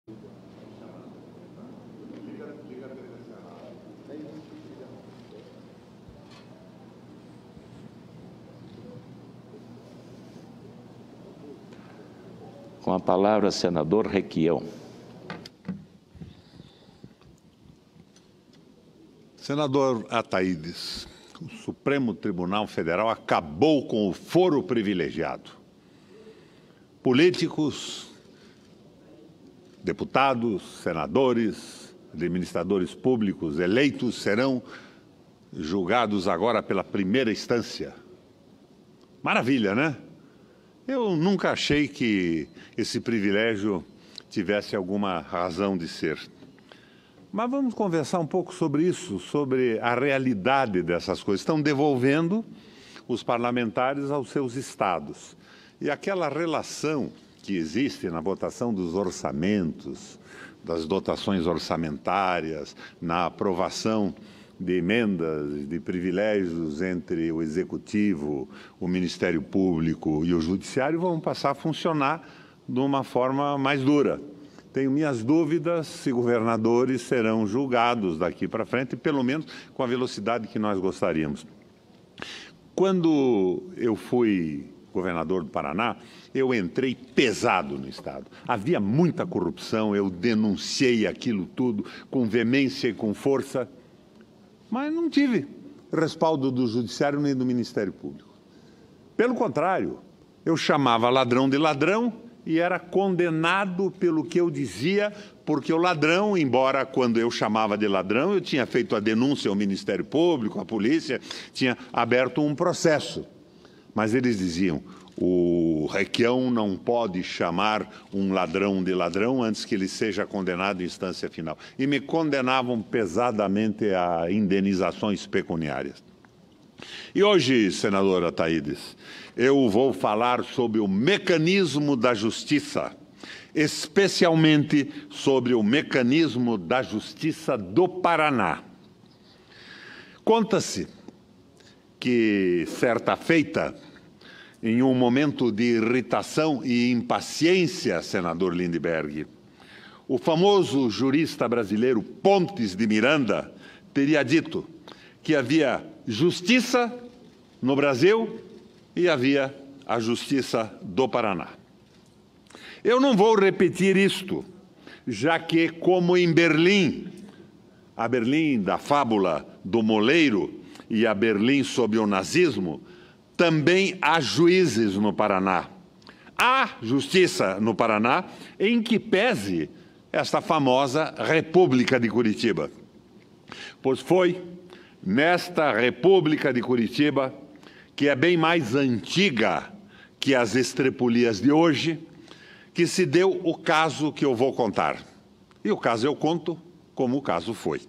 Com a palavra, senador Requião. Senador Ataídes, o Supremo Tribunal Federal acabou com o foro privilegiado. Políticos, deputados, senadores, administradores públicos eleitos serão julgados agora pela primeira instância. Maravilha, né? Eu nunca achei que esse privilégio tivesse alguma razão de ser. Mas vamos conversar um pouco sobre isso, sobre a realidade dessas coisas. Estão devolvendo os parlamentares aos seus estados. E aquela relação que existe na votação dos orçamentos, das dotações orçamentárias, na aprovação de emendas, de privilégios entre o Executivo, o Ministério Público e o Judiciário vão passar a funcionar de uma forma mais dura. Tenho minhas dúvidas se governadores serão julgados daqui para frente, pelo menos com a velocidade que nós gostaríamos. Quando eu fui governador do Paraná, eu entrei pesado no Estado. Havia muita corrupção, eu denunciei aquilo tudo com veemência e com força, mas não tive respaldo do Judiciário nem do Ministério Público. Pelo contrário, eu chamava ladrão de ladrão e era condenado pelo que eu dizia, porque o ladrão, embora quando eu chamava de ladrão, eu tinha feito a denúncia ao Ministério Público, à polícia, tinha aberto um processo. Mas eles diziam, o Requião não pode chamar um ladrão de ladrão antes que ele seja condenado em instância final. E me condenavam pesadamente a indenizações pecuniárias. E hoje, senador Ataídes, eu vou falar sobre o mecanismo da justiça, especialmente sobre o mecanismo da justiça do Paraná. Conta-se que, certa feita, em um momento de irritação e impaciência, senador Lindbergh, o famoso jurista brasileiro Pontes de Miranda teria dito que havia justiça no Brasil e havia a justiça do Paraná. Eu não vou repetir isto, já que, como em Berlim, a Berlim da fábula do moleiro e a Berlim sob o nazismo, também há juízes no Paraná. Há justiça no Paraná, em que pese esta famosa República de Curitiba. Pois foi nesta República de Curitiba, que é bem mais antiga que as estrepulias de hoje, que se deu o caso que eu vou contar. E o caso eu conto como o caso foi.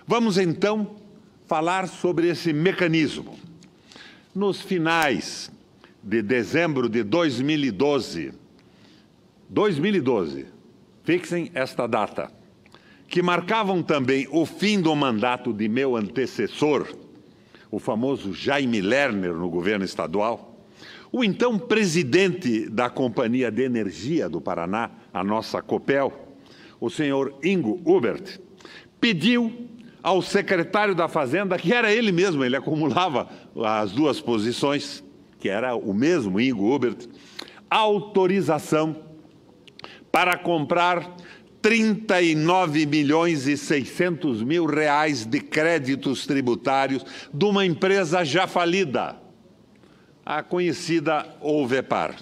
Vamos, então, falar sobre esse mecanismo. Nos finais de dezembro de 2012, fixem esta data, que marcavam também o fim do mandato de meu antecessor, o famoso Jaime Lerner no governo estadual, o então presidente da Companhia de Energia do Paraná, a nossa Copel, o senhor Ingo Ubert, pediu ao secretário da Fazenda, que era ele mesmo, ele acumulava as duas posições, que era o mesmo Ingo Ubert, autorização para comprar 39.600.000 reais de créditos tributários de uma empresa já falida, a conhecida Ovepar.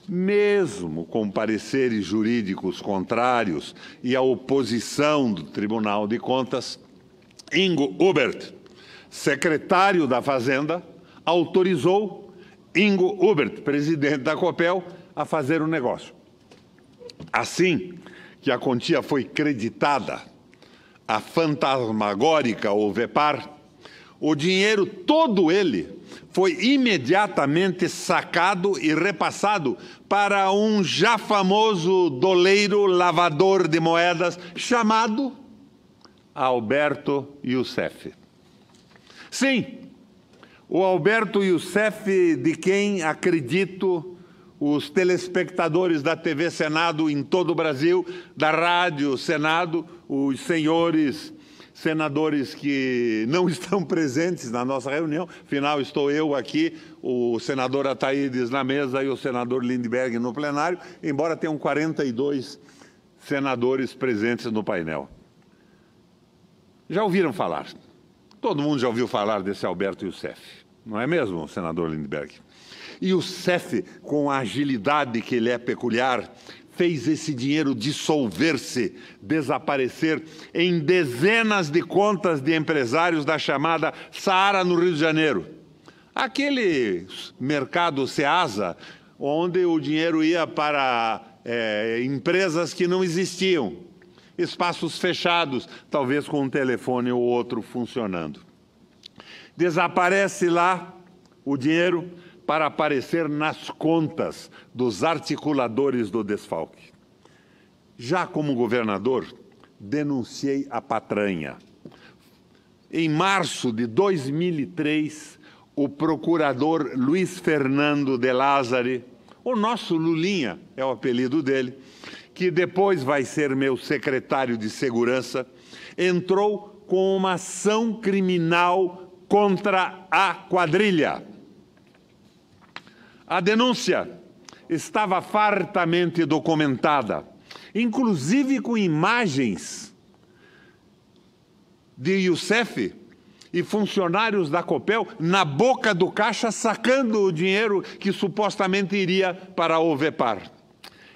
Mesmo com pareceres jurídicos contrários e a oposição do Tribunal de Contas, Ingo Ubert, secretário da Fazenda, autorizou Ingo Ubert, presidente da Copel, a fazer o negócio. Assim que a quantia foi creditada à fantasmagórica Ovepar, o dinheiro, todo ele, foi imediatamente sacado e repassado para um já famoso doleiro lavador de moedas chamado Alberto Youssef. Sim, o Alberto Youssef, de quem, acredito, os telespectadores da TV Senado em todo o Brasil, da Rádio Senado, os senhores senadores que não estão presentes na nossa reunião, afinal estou eu aqui, o senador Ataídes na mesa e o senador Lindbergh no plenário, embora tenham 42 senadores presentes no painel. Já ouviram falar? Todo mundo já ouviu falar desse Alberto Youssef, não é mesmo, senador Lindbergh? E o Youssef, com a agilidade que lhe é peculiar, fez esse dinheiro dissolver-se, desaparecer em dezenas de contas de empresários da chamada Saara no Rio de Janeiro. Aquele mercado Ceasa, onde o dinheiro ia para empresas que não existiam, espaços fechados, talvez com um telefone ou outro funcionando. Desaparece lá o dinheiro para aparecer nas contas dos articuladores do desfalque. Já como governador, denunciei a patranha. Em março de 2003, o procurador Luiz Fernando de Lázari, o nosso Lulinha é o apelido dele, que depois vai ser meu secretário de segurança, entrou com uma ação criminal contra a quadrilha. A denúncia estava fartamente documentada, inclusive com imagens de Youssef e funcionários da Copel na boca do caixa sacando o dinheiro que supostamente iria para a Ovepar.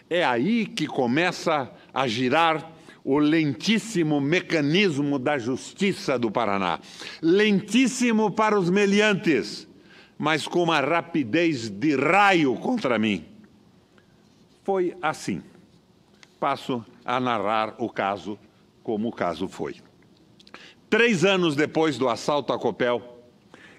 É aí que começa a girar o lentíssimo mecanismo da Justiça do Paraná. Lentíssimo para os meliantes, mas com uma rapidez de raio contra mim. Foi assim. Passo a narrar o caso como o caso foi. 3 anos depois do assalto à Copel,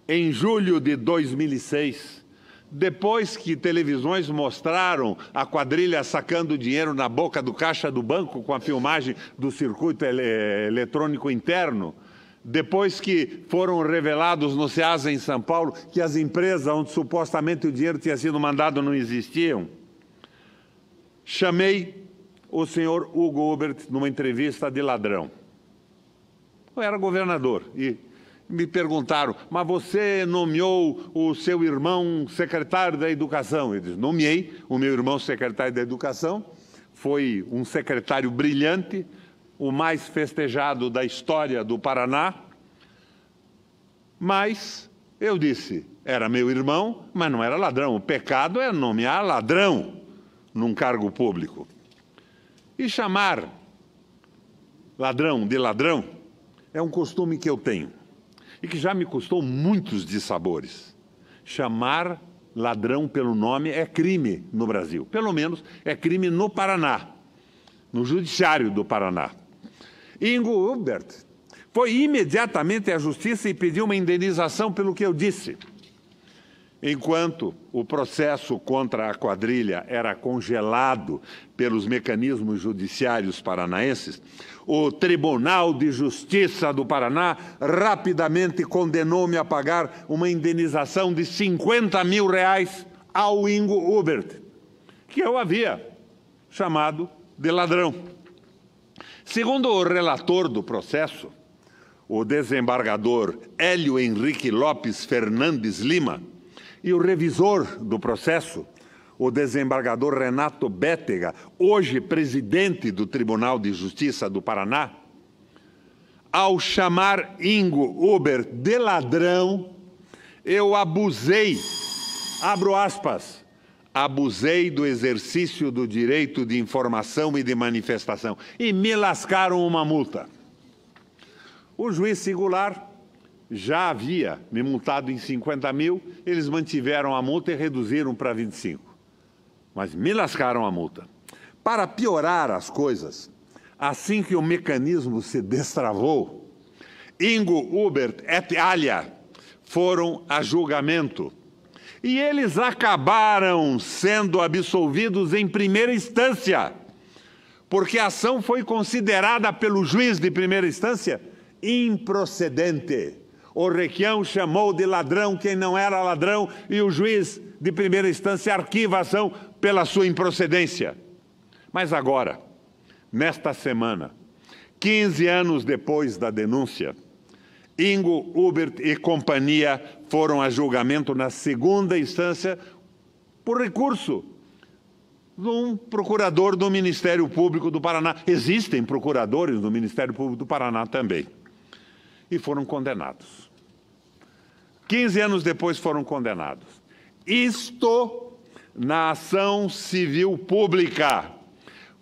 em julho de 2006, depois que televisões mostraram a quadrilha sacando dinheiro na boca do caixa do banco com a filmagem do circuito eletrônico interno, depois que foram revelados no Ceasa em São Paulo que as empresas onde supostamente o dinheiro tinha sido mandado não existiam, chamei o senhor Hugo Hubert numa entrevista de ladrão. Eu era governador e me perguntaram, mas você nomeou o seu irmão secretário da Educação? Eu disse, nomeei o meu irmão secretário da Educação, foi um secretário brilhante, o mais festejado da história do Paraná, mas eu disse, era meu irmão, mas não era ladrão. O pecado é nomear ladrão num cargo público. E chamar ladrão de ladrão é um costume que eu tenho e que já me custou muitos dissabores. Chamar ladrão pelo nome é crime no Brasil, pelo menos é crime no Paraná, no Judiciário do Paraná. Ingo Hubert foi imediatamente à Justiça e pediu uma indenização pelo que eu disse. Enquanto o processo contra a quadrilha era congelado pelos mecanismos judiciários paranaenses, o Tribunal de Justiça do Paraná rapidamente condenou-me a pagar uma indenização de R$50 mil ao Ingo Hubert, que eu havia chamado de ladrão. Segundo o relator do processo, o desembargador Hélio Henrique Lopes Fernandes Lima, e o revisor do processo, o desembargador Renato Bétega, hoje presidente do Tribunal de Justiça do Paraná, ao chamar Ingo Hubert de ladrão, eu abusei, abro aspas, abusei do exercício do direito de informação e de manifestação e me lascaram uma multa. O juiz singular já havia me multado em 50 mil, eles mantiveram a multa e reduziram para 25. Mas me lascaram a multa. Para piorar as coisas, assim que o mecanismo se destravou, Ingo Hubert et alia foram a julgamento. E eles acabaram sendo absolvidos em primeira instância, porque a ação foi considerada pelo juiz de primeira instância improcedente. O Requião chamou de ladrão quem não era ladrão e o juiz de primeira instância arquiva a ação pela sua improcedência. Mas agora, nesta semana, 15 anos depois da denúncia, Ingo Ubert e companhia foram a julgamento na segunda instância por recurso de um procurador do Ministério Público do Paraná. Existem procuradores do Ministério Público do Paraná também. E foram condenados. 15 anos depois foram condenados. Isto na ação civil pública,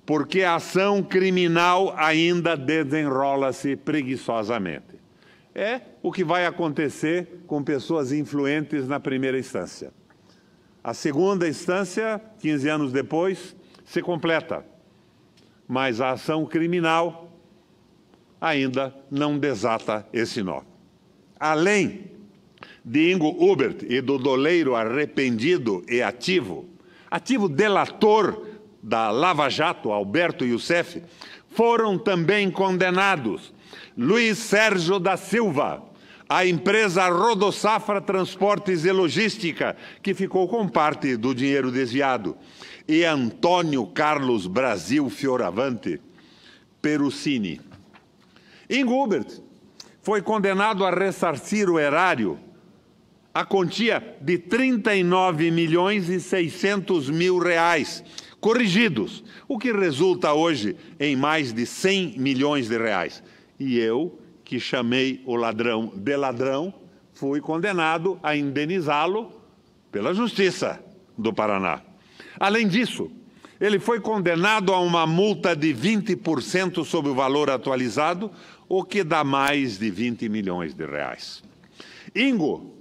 porque a ação criminal ainda desenrola-se preguiçosamente. É o que vai acontecer com pessoas influentes na primeira instância. A segunda instância, 15 anos depois, se completa. Mas a ação criminal ainda não desata esse nó. Além de Ingo Ubert e do doleiro arrependido e ativo delator da Lava Jato, Alberto Youssef, foram também condenados Luiz Sérgio da Silva, a empresa Rodosafra Transportes e Logística, que ficou com parte do dinheiro desviado, e Antônio Carlos Brasil Fioravante Perucini. Ingo Ubert foi condenado a ressarcir o erário a quantia de R$39.600.000, corrigidos, o que resulta hoje em mais de R$100 milhões. E eu, que chamei o ladrão de ladrão, fui condenado a indenizá-lo pela Justiça do Paraná. Além disso, ele foi condenado a uma multa de 20% sobre o valor atualizado, o que dá mais de R$20 milhões. Ingo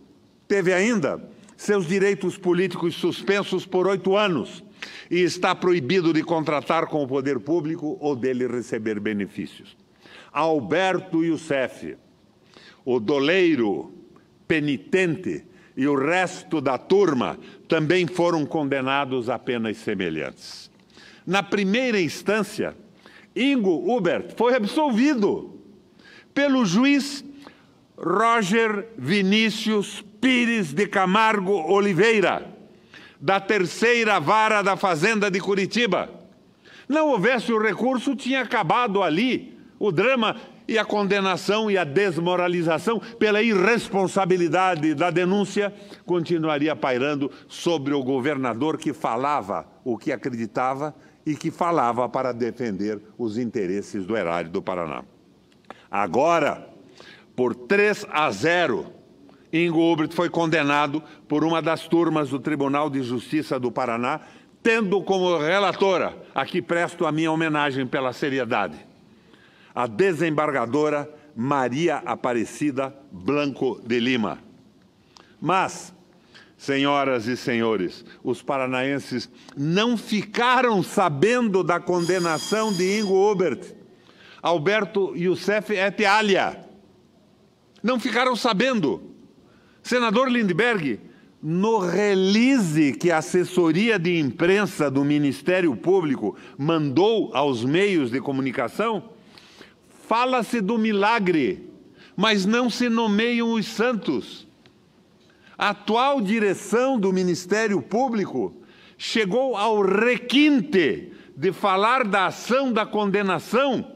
teve ainda seus direitos políticos suspensos por 8 anos e está proibido de contratar com o poder público ou dele receber benefícios. Alberto Youssef, o doleiro penitente e o resto da turma também foram condenados a penas semelhantes. Na primeira instância, Ingo Ubert foi absolvido pelo juiz Roger Vinícius Pires de Camargo Oliveira, da Terceira Vara da Fazenda de Curitiba. Não houvesse o recurso, tinha acabado ali o drama e a condenação e a desmoralização pela irresponsabilidade da denúncia continuaria pairando sobre o governador que falava o que acreditava e que falava para defender os interesses do erário do Paraná. Agora, por 3-0, Ingo Ubert foi condenado por uma das turmas do Tribunal de Justiça do Paraná, tendo como relatora, aqui presto a minha homenagem pela seriedade, a desembargadora Maria Aparecida Blanco de Lima. Mas, senhoras e senhores, os paranaenses não ficaram sabendo da condenação de Ingo Ubert, Alberto Youssef et alia. Não ficaram sabendo. Senador Lindbergh, no release que a assessoria de imprensa do Ministério Público mandou aos meios de comunicação, fala-se do milagre, mas não se nomeiam os santos. A atual direção do Ministério Público chegou ao requinte de falar da ação da condenação,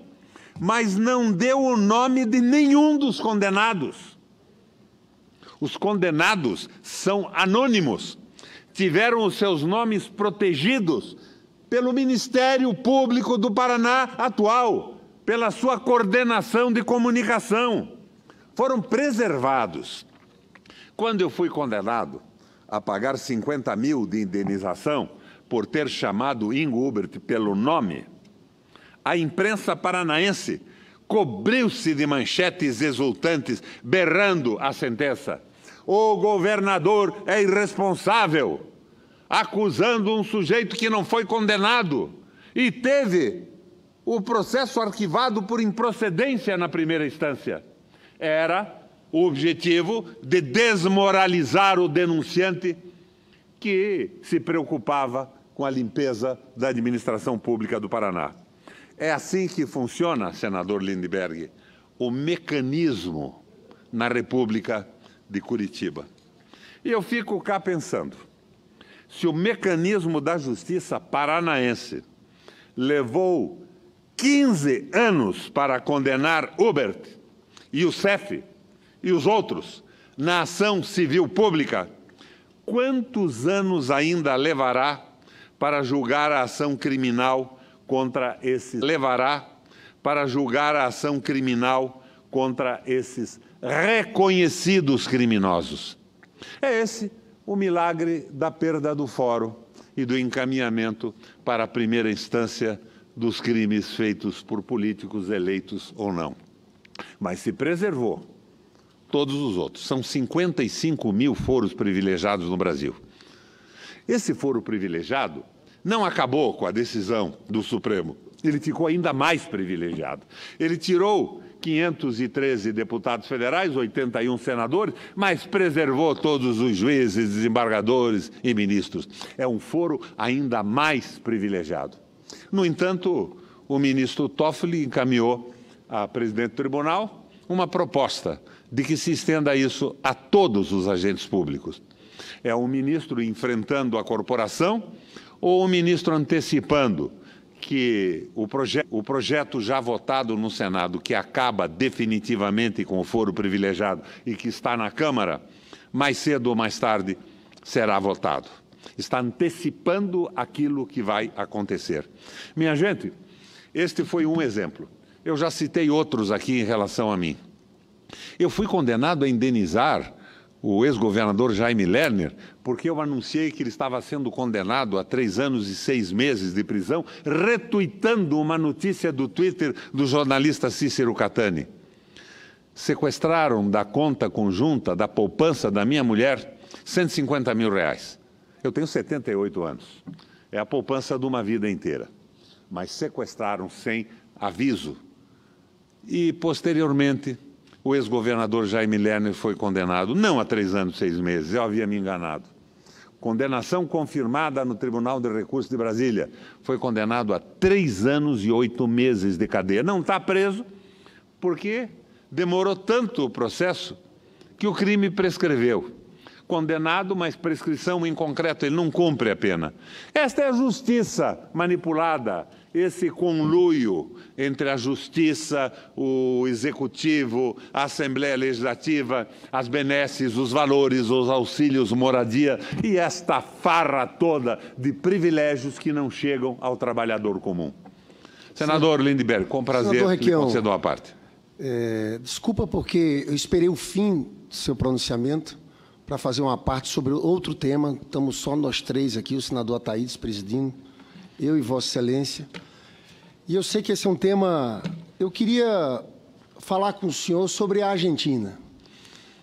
mas não deu o nome de nenhum dos condenados. Os condenados são anônimos, tiveram os seus nomes protegidos pelo Ministério Público do Paraná atual, pela sua coordenação de comunicação. Foram preservados. Quando eu fui condenado a pagar 50 mil de indenização por ter chamado Ingo Ubert pelo nome, a imprensa paranaense cobriu-se de manchetes exultantes, berrando a sentença. O governador é irresponsável, acusando um sujeito que não foi condenado e teve o processo arquivado por improcedência na primeira instância. Era o objetivo de desmoralizar o denunciante que se preocupava com a limpeza da administração pública do Paraná. É assim que funciona, senador Lindbergh, o mecanismo na República de Curitiba. E eu fico cá pensando, se o mecanismo da justiça paranaense levou 15 anos para condenar Hubert e o CEF e os outros na ação civil pública, quantos anos ainda levará para julgar a ação criminal contra esses? Levará para julgar a ação criminal contra esses reconhecidos criminosos. É esse o milagre da perda do fórum e do encaminhamento para a primeira instância dos crimes feitos por políticos eleitos ou não. Mas se preservou todos os outros. São 55 mil foros privilegiados no Brasil. Esse foro privilegiado não acabou com a decisão do Supremo. Ele ficou ainda mais privilegiado. Ele tirou 513 deputados federais, 81 senadores, mas preservou todos os juízes, desembargadores e ministros. É um foro ainda mais privilegiado. No entanto, o ministro Toffoli encaminhou à presidente do tribunal uma proposta de que se estenda isso a todos os agentes públicos. É um ministro enfrentando a corporação ou um ministro antecipando que o projeto já votado no Senado, que acaba definitivamente com o foro privilegiado e que está na Câmara, mais cedo ou mais tarde será votado. Está antecipando aquilo que vai acontecer. Minha gente, este foi um exemplo. Eu já citei outros aqui em relação a mim. Eu fui condenado a indenizar o ex-governador Jaime Lerner, porque eu anunciei que ele estava sendo condenado a 3 anos e 6 meses de prisão, retuitando uma notícia do Twitter do jornalista Cícero Catani. Sequestraram da conta conjunta, da poupança da minha mulher, R$150 mil. Eu tenho 78 anos. É a poupança de uma vida inteira. Mas sequestraram sem aviso. E, posteriormente, o ex-governador Jaime Lerner foi condenado, não a 3 anos e 6 meses, eu havia me enganado. Condenação confirmada no Tribunal de Recursos de Brasília. Foi condenado a 3 anos e 8 meses de cadeia. Não está preso, porque demorou tanto o processo que o crime prescreveu. Condenado, mas prescrição em concreto, ele não cumpre a pena. Esta é a justiça manipulada, esse conluio entre a justiça, o executivo, a Assembleia Legislativa, as benesses, os valores, os auxílios, moradia e esta farra toda de privilégios que não chegam ao trabalhador comum. Senador Lindbergh, com prazer, lhe concedo a parte. Desculpa porque eu esperei o fim do seu pronunciamento para fazer uma parte sobre outro tema. Estamos só nós três aqui, o senador Ataídes presidindo, eu e Vossa Excelência. E eu sei que esse é um tema... Eu queria falar com o senhor sobre a Argentina.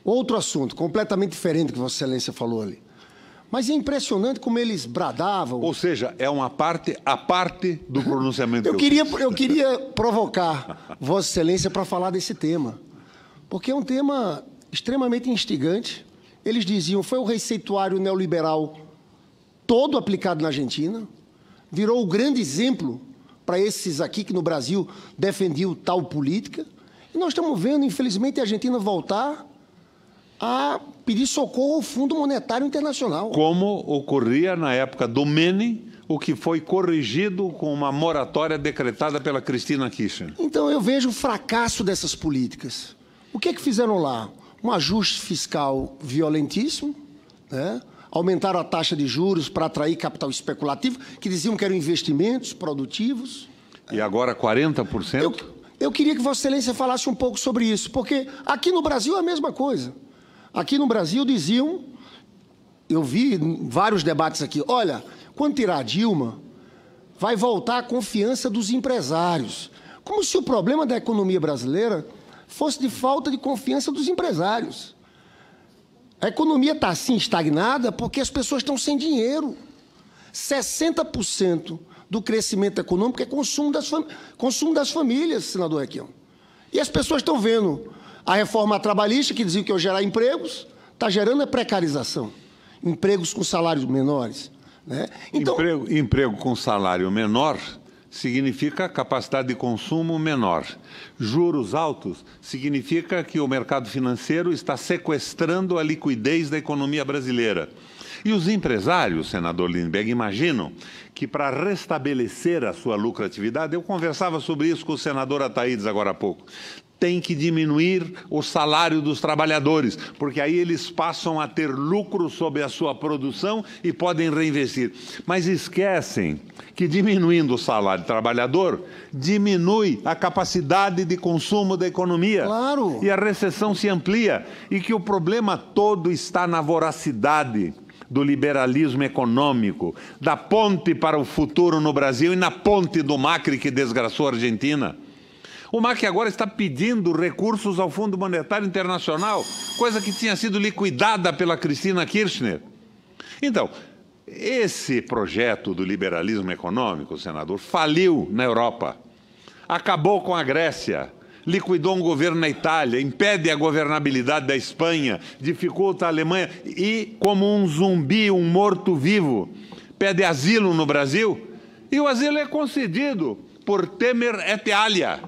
Outro assunto, completamente diferente do que Vossa Excelência falou ali. Mas é impressionante como eles bradavam... Ou seja, é uma parte à parte do pronunciamento eu queria provocar Vossa Excelência para falar desse tema. Porque é um tema extremamente instigante. Eles diziam, foi o receituário neoliberal todo aplicado na Argentina, virou o grande exemplo para esses aqui que no Brasil defendiam tal política, e nós estamos vendo, infelizmente, a Argentina voltar a pedir socorro ao Fundo Monetário Internacional. Como ocorria na época do Menem, o que foi corrigido com uma moratória decretada pela Cristina Kirchner. Então, eu vejo o fracasso dessas políticas. O que é que fizeram lá? Um ajuste fiscal violentíssimo, né? Aumentaram a taxa de juros para atrair capital especulativo, que diziam que eram investimentos produtivos. E agora 40%? Eu queria que Vossa Excelência falasse um pouco sobre isso, porque aqui no Brasil é a mesma coisa. Aqui no Brasil diziam, eu vi vários debates aqui, olha, quando tirar a Dilma, vai voltar a confiança dos empresários. Como se o problema da economia brasileira fosse de falta de confiança dos empresários. A economia está assim estagnada porque as pessoas estão sem dinheiro. 60% do crescimento econômico é consumo das famílias, senador Requião. E as pessoas estão vendo a reforma trabalhista, que diziam que ia gerar empregos, está gerando a precarização. Empregos com salários menores. Né? Então, emprego com salário menor significa capacidade de consumo menor. Juros altos significa que o mercado financeiro está sequestrando a liquidez da economia brasileira. E os empresários, senador Lindbergh, imaginam que para restabelecer a sua lucratividade, eu conversava sobre isso com o senador Ataídes agora há pouco, tem que diminuir o salário dos trabalhadores, porque aí eles passam a ter lucro sobre a sua produção e podem reinvestir. Mas esquecem que diminuindo o salário do trabalhador, diminui a capacidade de consumo da economia. Claro. E a recessão se amplia. E que o problema todo está na voracidade do liberalismo econômico, da ponte para o futuro no Brasil e na ponte do Macri que desgraçou a Argentina. O Macri agora está pedindo recursos ao Fundo Monetário Internacional, coisa que tinha sido liquidada pela Cristina Kirchner. Então, esse projeto do liberalismo econômico, senador, faliu na Europa, acabou com a Grécia, liquidou um governo na Itália, impede a governabilidade da Espanha, dificulta a Alemanha e, como um zumbi, um morto-vivo, pede asilo no Brasil, e o asilo é concedido por Temer et alia.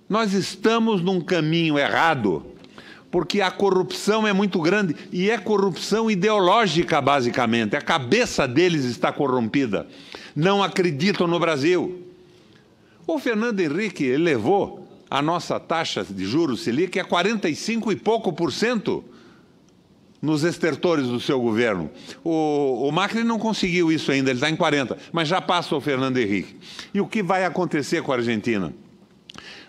Nós estamos num caminho errado, porque a corrupção é muito grande, e é corrupção ideológica, basicamente. A cabeça deles está corrompida. Não acreditam no Brasil. O Fernando Henrique elevou a nossa taxa de juros Selic a 45 e pouco por cento nos estertores do seu governo. O Macri não conseguiu isso ainda, ele está em 40%, mas já passa o Fernando Henrique. E o que vai acontecer com a Argentina?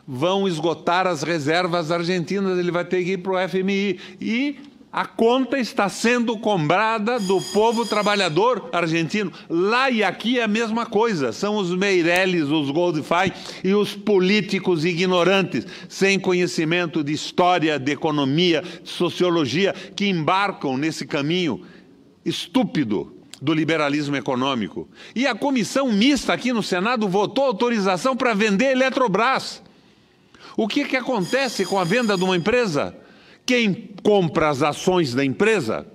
Vão esgotar as reservas argentinas, ele vai ter que ir para o FMI. E a conta está sendo cobrada do povo trabalhador argentino. Lá e aqui é a mesma coisa. São os Meirelles, os Goldfein e os políticos ignorantes, sem conhecimento de história, de economia, de sociologia, que embarcam nesse caminho estúpido do liberalismo econômico. E a comissão mista aqui no Senado votou autorização para vender a Eletrobras. O que acontece com a venda de uma empresa? Quem compra as ações da empresa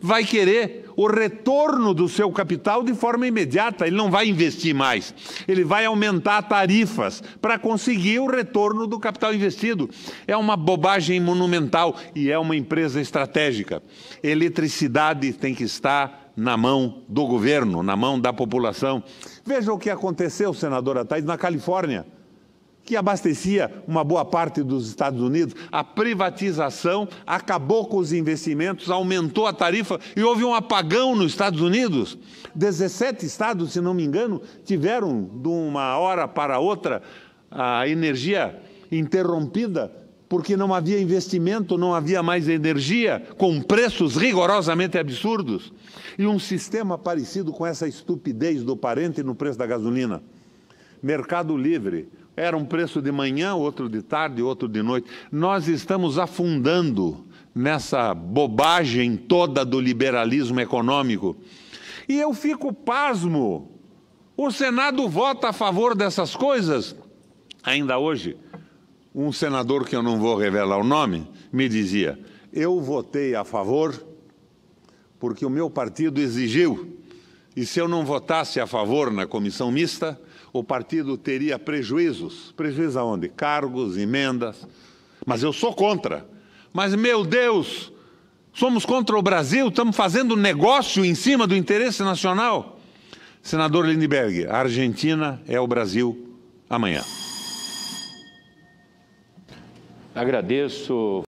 vai querer o retorno do seu capital de forma imediata. Ele não vai investir mais. Ele vai aumentar tarifas para conseguir o retorno do capital investido. É uma bobagem monumental e é uma empresa estratégica. Eletricidade tem que estar na mão do governo, na mão da população. Veja o que aconteceu, senador Ataídes, na Califórnia, que abastecia uma boa parte dos Estados Unidos. A privatização acabou com os investimentos, aumentou a tarifa e houve um apagão nos Estados Unidos. 17 estados, se não me engano, tiveram de uma hora para outra a energia interrompida, porque não havia investimento, não havia mais energia, com preços rigorosamente absurdos. E um sistema parecido com essa estupidez do parente no preço da gasolina. Mercado livre. Era um preço de manhã, outro de tarde, outro de noite. Nós estamos afundando nessa bobagem toda do liberalismo econômico. E eu fico pasmo. O Senado vota a favor dessas coisas. Ainda hoje, um senador que eu não vou revelar o nome, me dizia, eu votei a favor porque o meu partido exigiu. E se eu não votasse a favor na comissão mista, o partido teria prejuízos. Prejuízo aonde? Cargos, emendas. Mas eu sou contra. Mas, meu Deus, somos contra o Brasil, estamos fazendo negócio em cima do interesse nacional. Senador Lindbergh, a Argentina é o Brasil amanhã. Agradeço.